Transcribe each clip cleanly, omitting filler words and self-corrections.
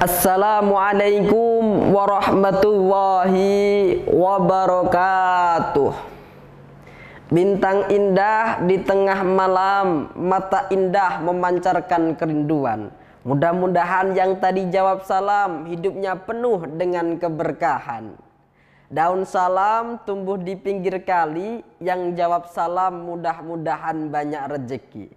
Assalamualaikum warahmatullahi wabarakatuh. Bintang indah di tengah malam, mata indah memancarkan kerinduan. Mudah-mudahan yang tadi jawab salam hidupnya penuh dengan keberkahan. Daun salam tumbuh di pinggir kali, yang jawab salam mudah-mudahan banyak rezeki.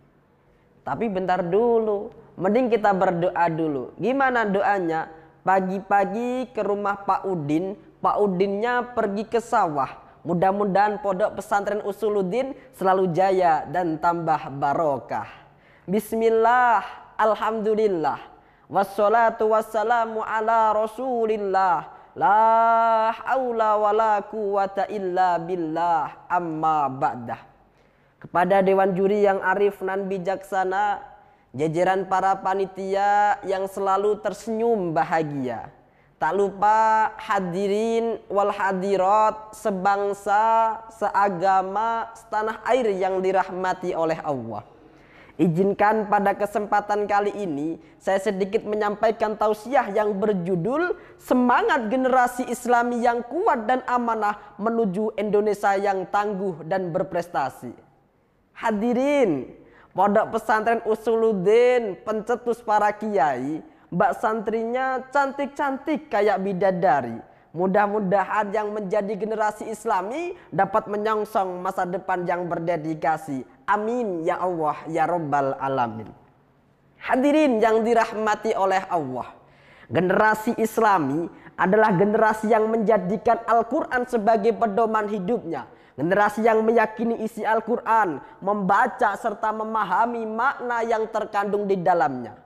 Tapi bentar dulu, mending kita berdoa dulu. Gimana doanya? Pagi-pagi ke rumah Pak Udin, Pak Udinnya pergi ke sawah. Mudah-mudahan pondok pesantren Usuluddin selalu jaya dan tambah barokah. Bismillah, alhamdulillah, wassalatu wassalamu ala rasulillah. La haula wa la quwata illa billah, amma ba'dah. Kepada dewan juri yang arif dan bijaksana, jajaran para panitia yang selalu tersenyum bahagia, tak lupa hadirin wal hadirat sebangsa, seagama, setanah air yang dirahmati oleh Allah. Izinkan pada kesempatan kali ini saya sedikit menyampaikan tausiah yang berjudul Semangat Generasi Islami yang Kuat dan Amanah Menuju Indonesia yang Tangguh dan Berprestasi. Hadirin, pondok pesantren Usuluddin pencetus para kiai, mbak santrinya cantik-cantik kayak bidadari. Mudah-mudahan yang menjadi generasi Islami dapat menyongsong masa depan yang berdedikasi. Amin ya Allah ya Rabbal Alamin. Hadirin yang dirahmati oleh Allah, generasi Islami adalah generasi yang menjadikan Al-Quran sebagai pedoman hidupnya. Generasi yang meyakini isi Al-Quran, membaca serta memahami makna yang terkandung di dalamnya.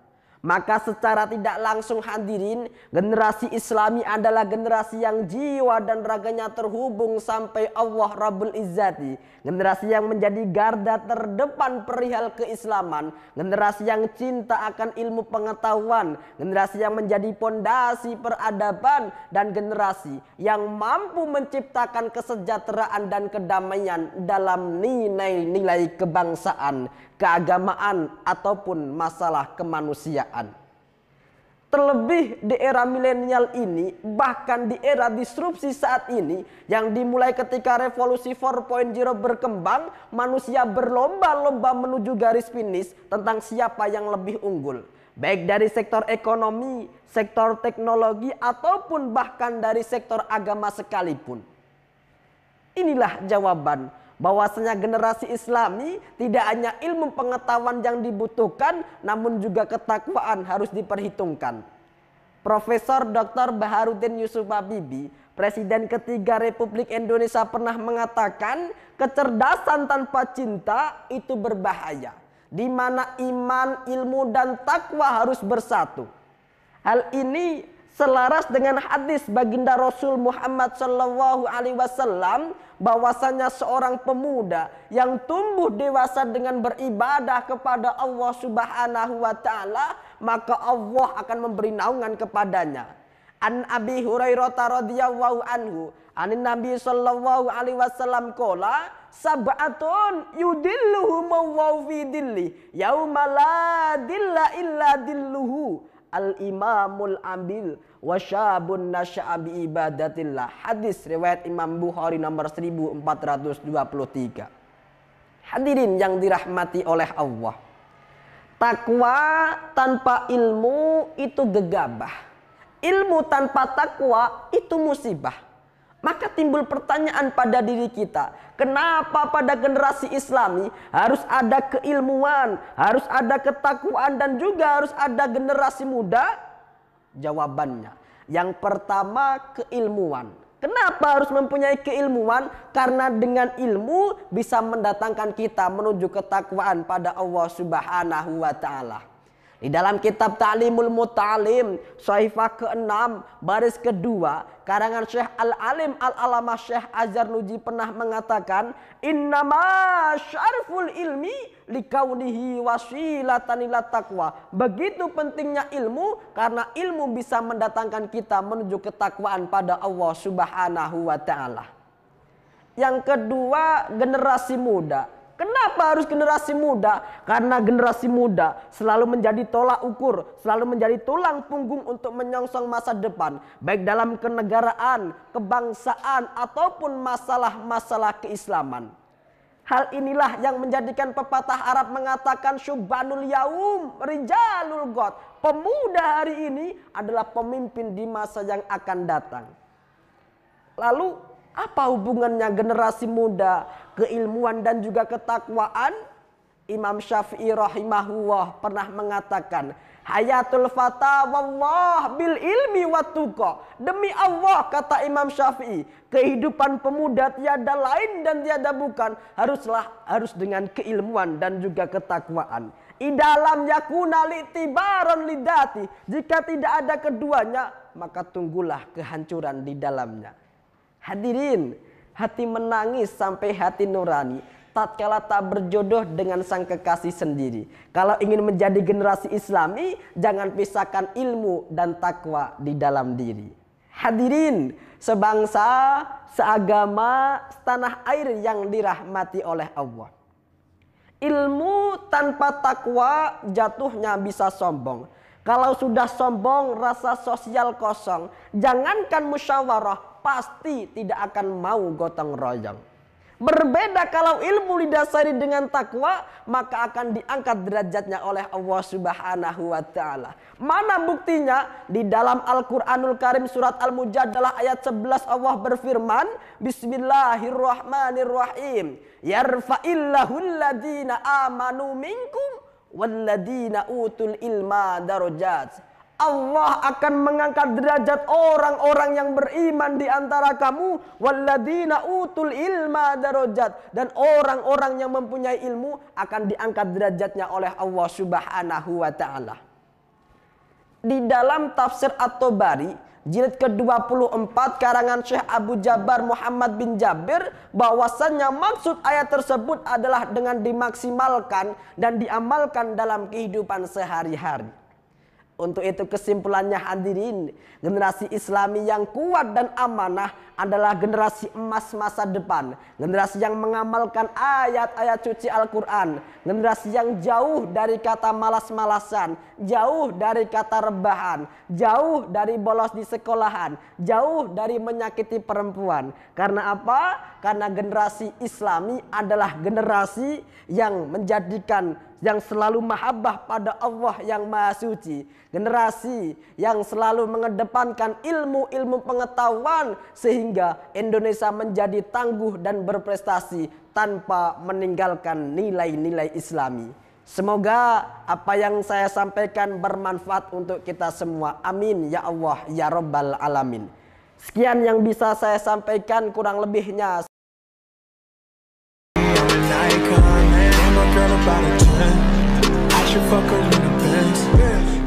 Maka secara tidak langsung hadirin, generasi Islami adalah generasi yang jiwa dan raganya terhubung sampai Allah Rabbul Izzati. Generasi yang menjadi garda terdepan perihal keislaman. Generasi yang cinta akan ilmu pengetahuan. Generasi yang menjadi pondasi peradaban. Dan generasi yang mampu menciptakan kesejahteraan dan kedamaian dalam nilai-nilai kebangsaan, keagamaan, ataupun masalah kemanusiaan. Terlebih di era milenial ini, bahkan di era disrupsi saat ini, yang dimulai ketika revolusi 4.0 berkembang, manusia berlomba-lomba menuju garis finish tentang siapa yang lebih unggul. Baik dari sektor ekonomi, sektor teknologi, ataupun bahkan dari sektor agama sekalipun. Inilah jawaban bahwasanya generasi Islami tidak hanya ilmu pengetahuan yang dibutuhkan, namun juga ketakwaan harus diperhitungkan. Profesor Dr. Baharudin Yusuf Habibie, Presiden ketiga Republik Indonesia, pernah mengatakan kecerdasan tanpa cinta itu berbahaya, di mana iman, ilmu, dan takwa harus bersatu. Hal ini selaras dengan hadis baginda Rasul Muhammad SAW, bahwasanya seorang pemuda yang tumbuh dewasa dengan beribadah kepada Allah Subhanahu wa Ta'ala, maka Allah akan memberi naungan kepadanya. An Abi Hurairah radhiyallahu anhu, anin Nabi sallallahu alaihi wasallam qala, sab'atun yudilluhumullahu fi dilli yauma la dilla illa dilluhu, al-imamul ambil wasyabun nasya'a bi ibadatillah. Hadis riwayat Imam Bukhari nomor 1423. Hadirin yang dirahmati oleh Allah, takwa tanpa ilmu itu gegabah, ilmu tanpa takwa itu musibah. Maka timbul pertanyaan pada diri kita, kenapa pada generasi Islami harus ada keilmuan, harus ada ketakwaan, dan juga harus ada generasi muda? Jawabannya, yang pertama keilmuan. Kenapa harus mempunyai keilmuan? Karena dengan ilmu bisa mendatangkan kita menuju ketakwaan pada Allah Subhanahu wa Ta'ala. Di dalam kitab Ta'limul Muta'alim, Sahifah ke-6, baris kedua, karangan Syekh Al-Alim Al-Alamah Syekh Azharnuji pernah mengatakan, innama syarful ilmi likaunihi wasilatan ila taqwa. Begitu pentingnya ilmu, karena ilmu bisa mendatangkan kita menuju ketakwaan pada Allah Subhanahu wa Ta'ala. Yang kedua, generasi muda. Kenapa harus generasi muda? Karena generasi muda selalu menjadi tolak ukur, selalu menjadi tulang punggung untuk menyongsong masa depan, baik dalam kenegaraan, kebangsaan, ataupun masalah-masalah keislaman. Hal inilah yang menjadikan pepatah Arab mengatakan syubbanul yaum rijalul ghad. Pemuda hari ini adalah pemimpin di masa yang akan datang. Lalu apa hubungannya generasi muda, keilmuan dan juga ketakwaan? Imam Syafi'i rahimahullah pernah mengatakan, hayatul fata wallah bil ilmi wattuqa. Demi Allah, kata Imam Syafi'i, kehidupan pemuda tiada lain dan tiada bukan, harus dengan keilmuan dan juga ketakwaan. Idalam yakuna li'tibaron lidati. Jika tidak ada keduanya, maka tunggulah kehancuran di dalamnya. Hadirin, hati menangis sampai hati nurani tatkala tak berjodoh dengan sang kekasih sendiri. Kalau ingin menjadi generasi Islami, jangan pisahkan ilmu dan takwa di dalam diri. Hadirin, sebangsa, seagama, setanah air yang dirahmati oleh Allah. Ilmu tanpa takwa jatuhnya bisa sombong. Kalau sudah sombong, rasa sosial kosong. Jangankan musyawarah, pasti tidak akan mau gotong royong. Berbeda kalau ilmu didasari dengan takwa, maka akan diangkat derajatnya oleh Allah Subhanahu wa taala. Mana buktinya? Di dalam Al-Qur'anul Karim surat Al-Mujadalah ayat 11 Allah berfirman, Bismillahirrahmanirrahim. Yarfa'illahul ladina amanu minkum walladina utul ilma darajat. Allah akan mengangkat derajat orang-orang yang beriman di antara kamu, walladina utul ilma darajat, dan orang-orang yang mempunyai ilmu akan diangkat derajatnya oleh Allah Subhanahu wa taala. Di dalam tafsir At-Tabari jilid ke-24 karangan Syekh Abu Jabbar Muhammad bin Jabir, bahwasannya maksud ayat tersebut adalah dengan dimaksimalkan dan diamalkan dalam kehidupan sehari-hari. Untuk itu kesimpulannya hadirin, generasi Islami yang kuat dan amanah adalah generasi emas masa depan. Generasi yang mengamalkan ayat-ayat suci Al-Quran. Generasi yang jauh dari kata malas-malasan, jauh dari kata rebahan, jauh dari bolos di sekolahan, jauh dari menyakiti perempuan. Karena apa? Karena generasi Islami adalah generasi yang menjadikan, yang selalu mahabbah pada Allah yang Maha Suci. Generasi yang selalu mengedepankan ilmu-ilmu pengetahuan sehingga Indonesia menjadi tangguh dan berprestasi tanpa meninggalkan nilai-nilai Islami. Semoga apa yang saya sampaikan bermanfaat untuk kita semua. Amin ya Allah ya Rabbal Alamin. Sekian yang bisa saya sampaikan, kurang lebihnya girl about a 10. I should fuck her in the Benz.